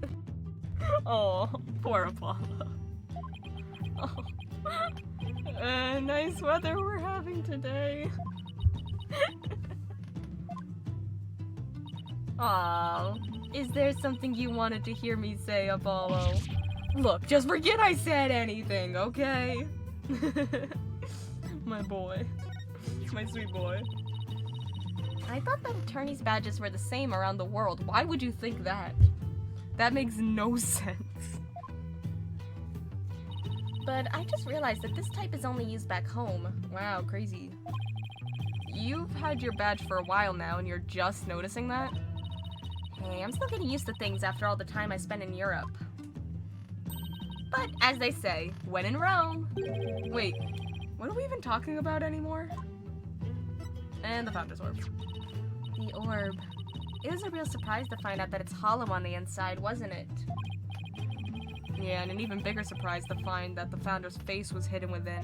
Oh, poor Apollo. Oh. Nice weather we're having today. Aw, is there something you wanted to hear me say, Apollo? Look, just forget I said anything, okay? My boy. My sweet boy. I thought that attorney's badges were the same around the world. Why would you think that? That makes no sense. But I just realized that this type is only used back home. Wow, crazy. you've had your badge for a while now and you're just noticing that? Hey, I'm still getting used to things after all the time I spent in Europe. But, as they say, when in Rome. Wait, what are we even talking about anymore? And the Founder's Orb. The orb. It was a real surprise to find out that it's hollow on the inside, wasn't it? Yeah, and an even bigger surprise to find that the Founder's face was hidden within.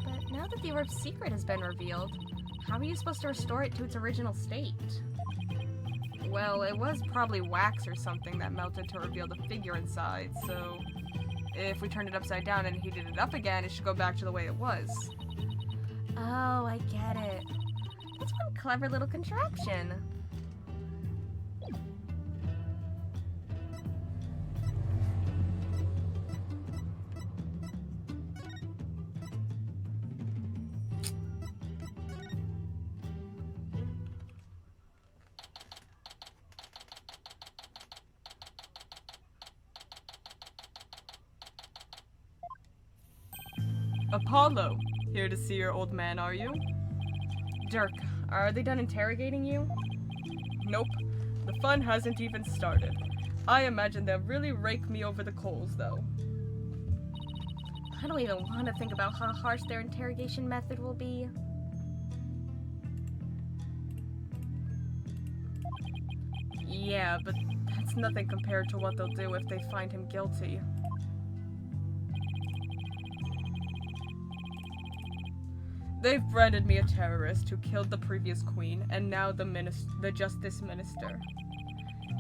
But now that the orb's secret has been revealed, how are you supposed to restore it to its original state? Well, it was probably wax or something that melted to reveal the figure inside, so if we turned it upside down and heated it up again, it should go back to the way it was. Oh, I get it. That's one clever little contraption. Apollo, here to see your old man, are you? Dirk, are they done interrogating you? Nope. The fun hasn't even started. I imagine they'll really rake me over the coals, though. I don't even want to think about how harsh their interrogation method will be. Yeah, but that's nothing compared to what they'll do if they find him guilty. They've branded me a terrorist who killed the previous queen, and now the Justice Minister.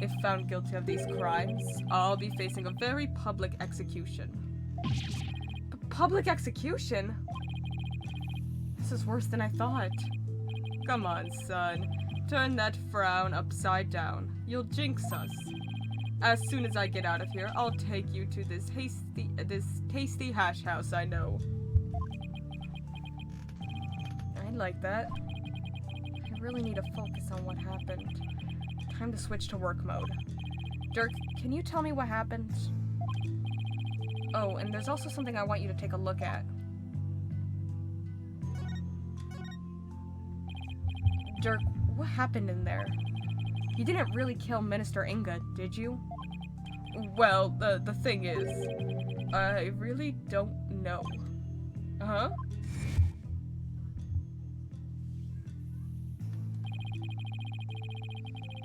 If found guilty of these crimes, I'll be facing a very public execution. Public execution? This is worse than I thought. Come on, son. Turn that frown upside down. You'll jinx us. As soon as I get out of here, I'll take you to this tasty hash house I know. I like that. I really need to focus on what happened. Time to switch to work mode. Dirk, can you tell me what happened? Oh, and there's also something I want you to take a look at. Dirk, what happened in there? You didn't really kill Minister Inga, did you? Well, the thing is, I really don't know. Uh-huh.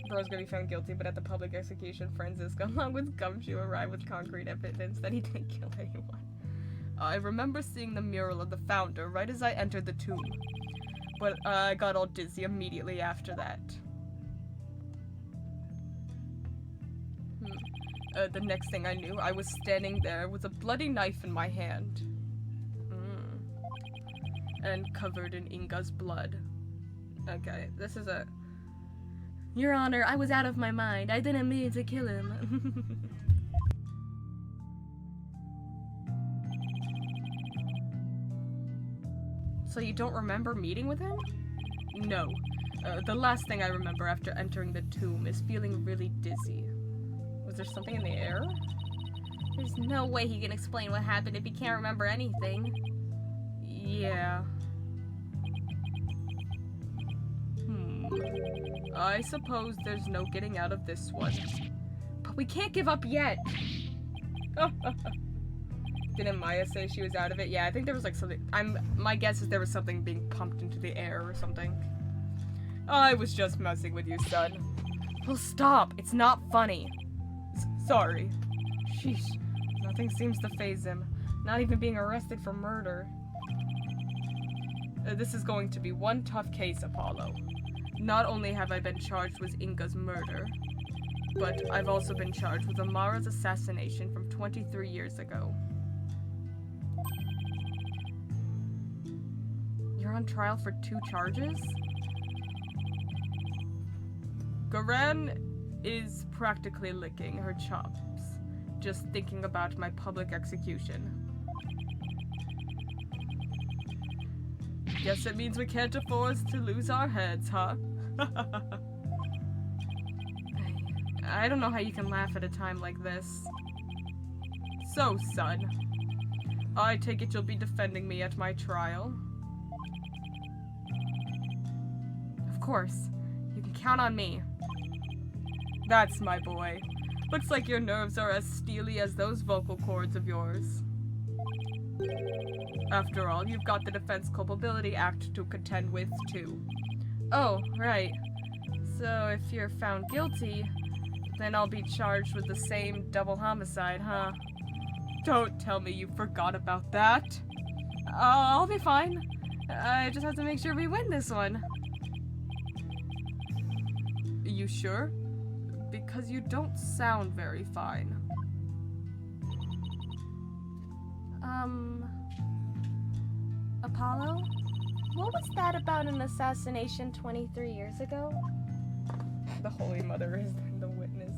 Bro's gonna be found guilty, but at the public execution, Francisco, along with Gumshoe, arrived with concrete evidence that he didn't kill anyone. I remember seeing the mural of the founder right as I entered the tomb, but I got all dizzy immediately after that. The next thing I knew, I was standing there with a bloody knife in my hand. And covered in Inga's blood. Okay, this is a... Your Honor, I was out of my mind. I didn't mean to kill him. So you don't remember meeting with him? No. The last thing I remember after entering the tomb is feeling really dizzy. Was there something in the air? There's no way he can explain what happened if he can't remember anything. Yeah. I suppose there's no getting out of this one. But we can't give up yet! Didn't Maya say she was out of it? Yeah, I think there was like something... my guess is there was something being pumped into the air or something. I was just messing with you, son. Well, stop! It's not funny. Sorry. Sheesh. Nothing seems to faze him. Not even being arrested for murder. This is going to be one tough case, Apollo. Not only have I been charged with Inga's murder, but I've also been charged with Amara's assassination from 23 years ago. You're on trial for 2 charges? Garan is practically licking her chops, just thinking about my public execution. Guess it means we can't afford to lose our heads, huh? I don't know how you can laugh at a time like this. So, son, I take it you'll be defending me at my trial? course. You can count on me. That's my boy. Looks like your nerves are as steely as those vocal cords of yours. After all, you've got the Defense Culpability Act to contend with, too. Oh, right. So if you're found guilty, then I'll be charged with the same double homicide, huh? Don't tell me you forgot about that. I'll be fine. I just have to make sure we win this one. You sure? Because you don't sound very fine. Apollo? What was that about an assassination 23 years ago? The Holy Mother is the witness.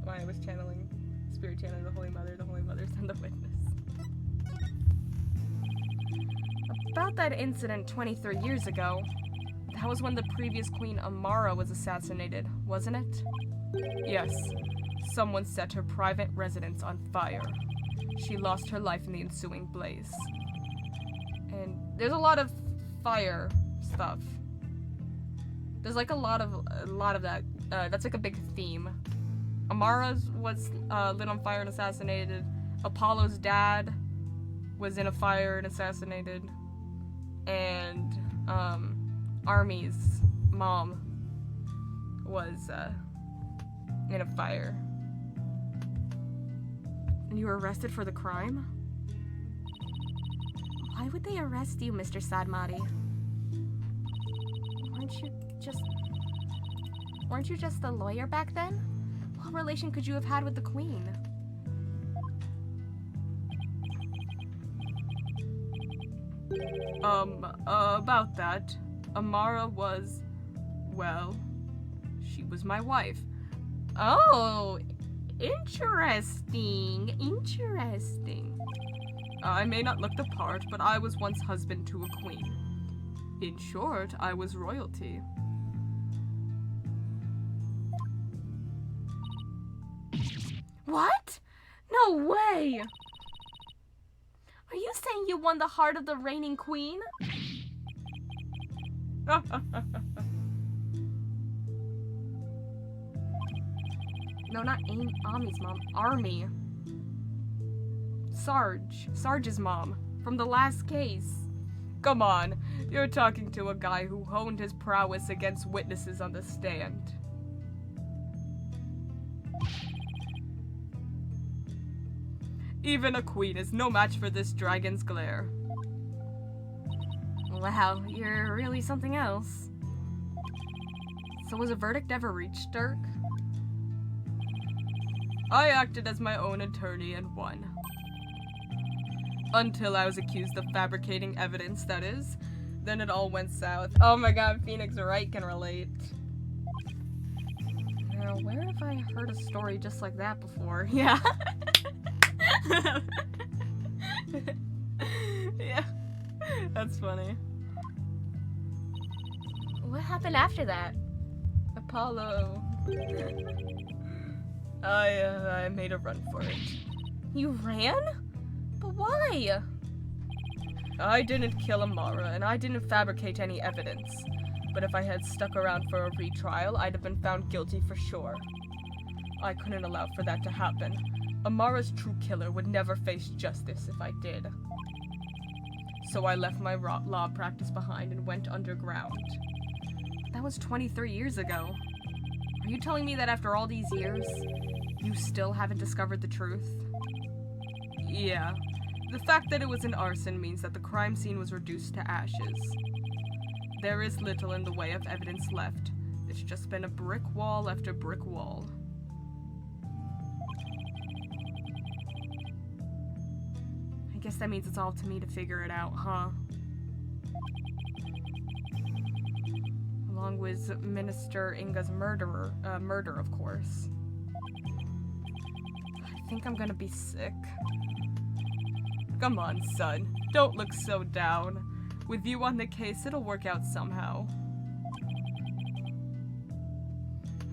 I was channeling, spirit channeling the Holy Mother's then the witness. About that incident 23 years ago, that was when the previous Queen Amara was assassinated, wasn't it? Yes. Someone set her private residence on fire. She lost her life in the ensuing blaze. And there's a lot of fire stuff. There's like a lot of that. That's like a big theme. Amara's was lit on fire and assassinated. Apollo's dad was in a fire and assassinated. And Army's mom was in a fire. And you were arrested for the crime? Why would they arrest you, Mr. Sadmati? Weren't you just a lawyer back then? What relation could you have had with the Queen? About that, Amara was, well, she was my wife. Oh, interesting. I may not look the part, but I was once husband to a queen. In short, I was royalty. What? No way! Are you saying you won the heart of the reigning queen? No, not Ami's mom. Army. Sarge's mom. From the last case. Come on, you're talking to a guy who honed his prowess against witnesses on the stand. Even a queen is no match for this dragon's glare. Wow, you're really something else. So was a verdict ever reached, Dirk? I acted as my own attorney and won. Until I was accused of fabricating evidence, that is. Then it all went south. Oh my god, Phoenix Wright can relate. Now, where have I heard a story just like that before? Yeah. Yeah. That's funny. What happened after that? Apollo. I made a run for it. You ran? But why? I didn't kill Amara, and I didn't fabricate any evidence. But if I had stuck around for a retrial, I'd have been found guilty for sure. I couldn't allow for that to happen. Amara's true killer would never face justice if I did. So I left my law practice behind and went underground. That was 23 years ago. Are you telling me that after all these years, you still haven't discovered the truth? Yeah. The fact that it was an arson means that the crime scene was reduced to ashes. There is little in the way of evidence left. It's just been a brick wall after brick wall. I guess that means it's all to me to figure it out, huh? Along with Minister Inga's murder, of course. I think I'm gonna be sick. Come on, son. Don't look so down. With you on the case, it'll work out somehow.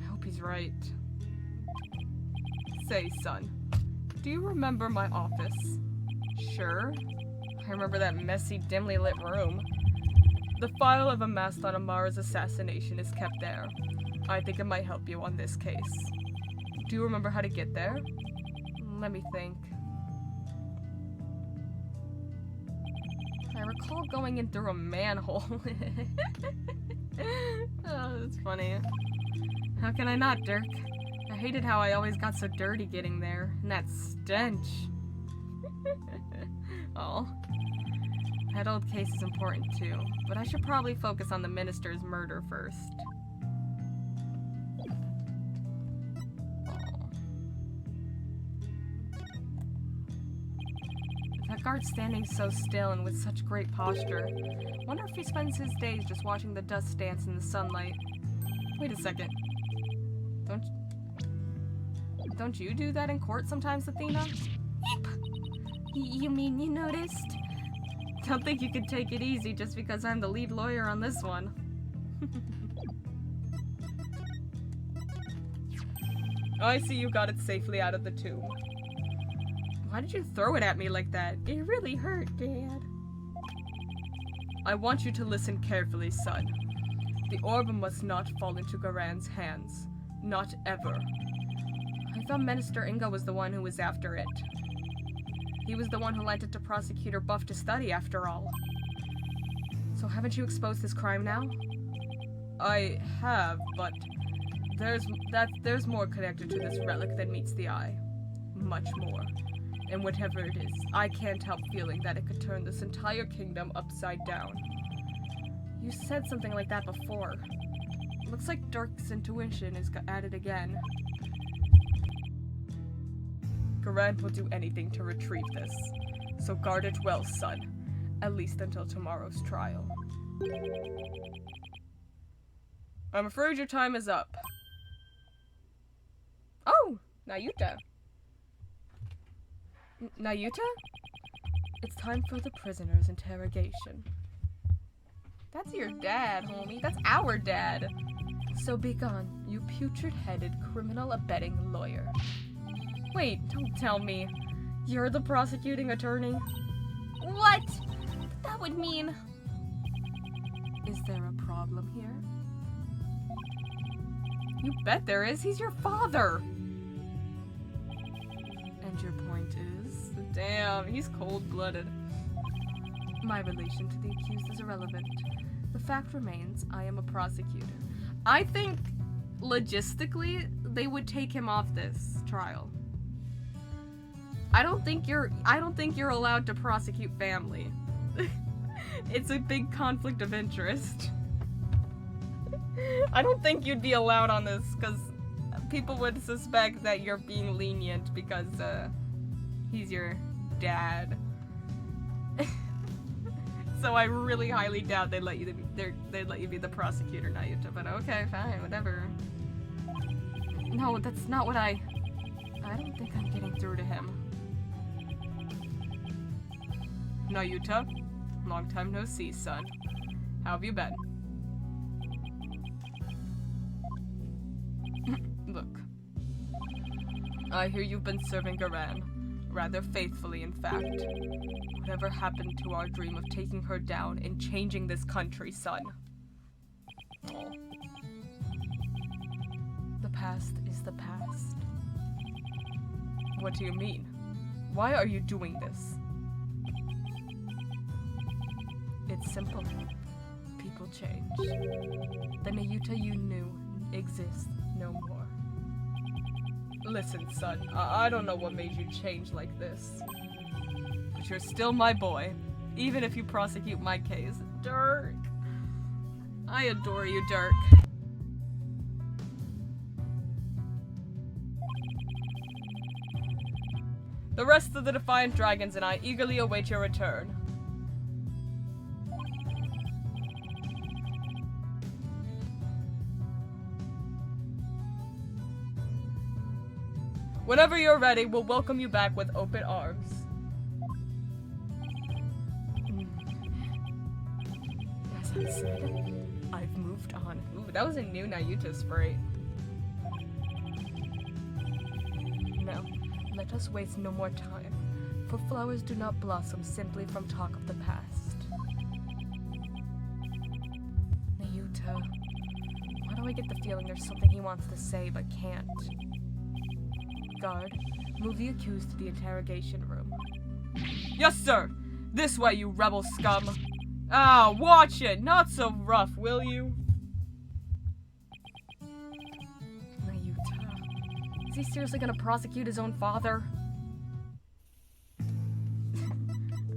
I hope he's right. Say, son, do you remember my office? Sure. I remember that messy, dimly lit room. The file of amassed on Amara's assassination is kept there. I think it might help you on this case. Do you remember how to get there? Let me think. I recall going in through a manhole. Oh, that's funny. How can I not, Dirk? I hated how I always got so dirty getting there, and that stench. Oh. That old case is important too, but I should probably focus on the minister's murder first. That guard's standing so still and with such great posture. Wonder if he spends his days just watching the dust dance in the sunlight. Wait a second. Don't you do that in court sometimes, Athena? Yep. You mean you noticed? Don't think you can take it easy just because I'm the lead lawyer on this one. I see you got it safely out of the tomb. Why did you throw it at me like that? It really hurt, Dad. I want you to listen carefully, son. The orb must not fall into Garan's hands. Not ever. I thought Minister Inga was the one who was after it. He was the one who lent it to Prosecutor Buff to study, after all. So haven't you exposed this crime now? I have, but there's more connected to this relic than meets the eye. Much more. And whatever it is, I can't help feeling that it could turn this entire kingdom upside down. You said something like that before. Looks like Dirk's intuition is at it again. Garan will do anything to retrieve this, so guard it well, son. At least until tomorrow's trial. I'm afraid your time is up. Oh, Nayuta. Nayuta? It's time for the prisoner's interrogation. That's your dad, homie. That's our dad. So be gone, you putrid-headed criminal abetting lawyer. Wait, don't tell me. You're the prosecuting attorney? What? That would mean... Is there a problem here? You bet there is. He's your father. And your point is? Damn, he's cold-blooded. My relation to the accused is irrelevant. The fact remains, I am a prosecutor. I think, logistically, they would take him off this trial. I don't think you're allowed to prosecute family. It's a big conflict of interest. I don't think you'd be allowed on this, because people would suspect that you're being lenient because, he's your dad. So I really highly doubt they'd let you be the prosecutor, Nayuta, but okay, fine, whatever. No, that's not what I don't think I'm getting through to him. Nayuta, long time no see, son. How have you been? Look. I hear you've been serving Garan. Rather faithfully, in fact. Whatever happened to our dream of taking her down and changing this country, son? Oh. The past is the past. What do you mean? Why are you doing this? It's simple. People change. The Nayuta you knew exists no more. Listen, son, I don't know what made you change like this. But you're still my boy, even if you prosecute my case. Dirk! I adore you, Dirk. The rest of the Defiant Dragons and I eagerly await your return. Whenever you're ready, we'll welcome you back with open arms. As I said, I've moved on. Ooh, that was a new Nayuta spray. Now, let us waste no more time, for flowers do not blossom simply from talk of the past. Yuta. Why do I get the feeling there's something he wants to say but can't? Guard, move the accused to the interrogation room. Yes, sir! This way, you rebel scum! Ah, watch it! Not so rough, will you? Yuta. Is he seriously gonna prosecute his own father?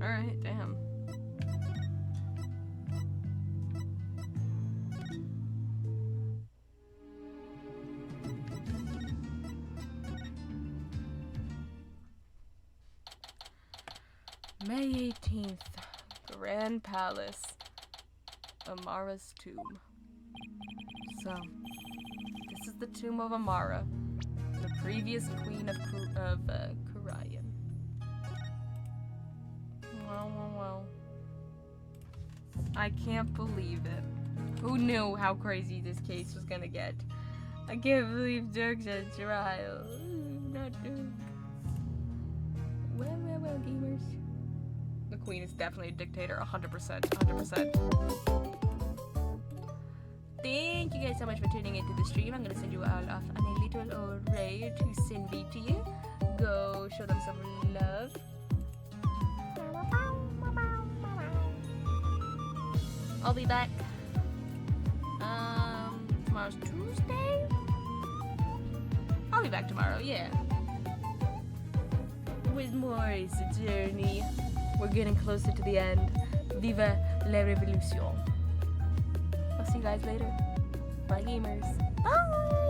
Alright, damn. May 18th, Grand Palace, Amara's tomb. So, this is the tomb of Amara, the previous queen of Kurayan. Well. I can't believe it. Who knew how crazy this case was gonna get? I can't believe Dirk's at trial. Not Dirk. Well, gamers. The queen is definitely a dictator, 100%, 100%. Thank you guys so much for tuning into the stream. I'm gonna send you all off on a little old raid to Cindy to you. Go show them some love. I'll be back. Tomorrow's Tuesday? I'll be back tomorrow, yeah. With more Ace Attorney. We're getting closer to the end. Vive la révolution. I'll see you guys later. Bye, gamers. Bye!